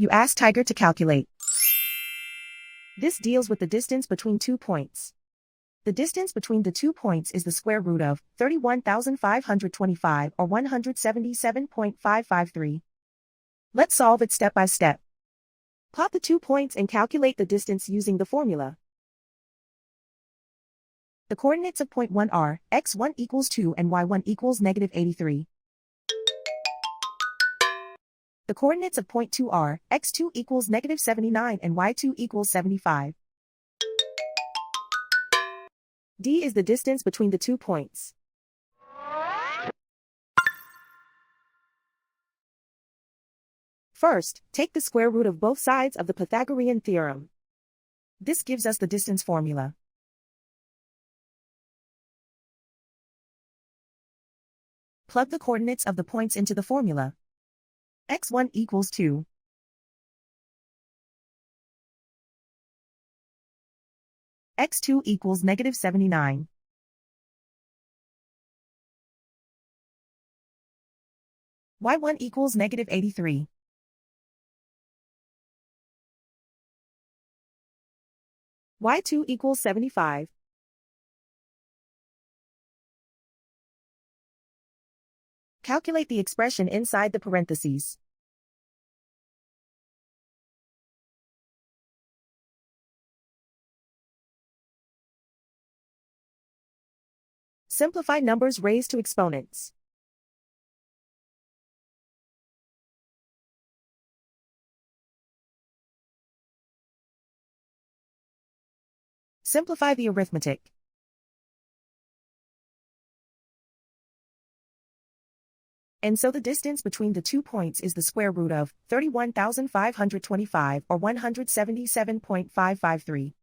You ask Tiger to calculate. This deals with the distance between 2 points. The distance between the 2 points is the square root of 31,525 or 177.553. Let's solve it step by step. Plot the 2 points and calculate the distance using the formula. The coordinates of point 1 are x1 equals 2 and y1 equals negative 83. The coordinates of point 2 are x2 equals negative 79 and y2 equals 75. D is the distance between the 2 points. First, take the square root of both sides of the Pythagorean theorem. This gives us the distance formula. Plug the coordinates of the points into the formula. x1 equals 2. x2 equals negative 79. y1 equals negative 83. y2 equals 75. Calculate the expression inside the parentheses. Simplify numbers raised to exponents. Simplify the arithmetic. And so the distance between the 2 points is the square root of 31,525 or 177.553.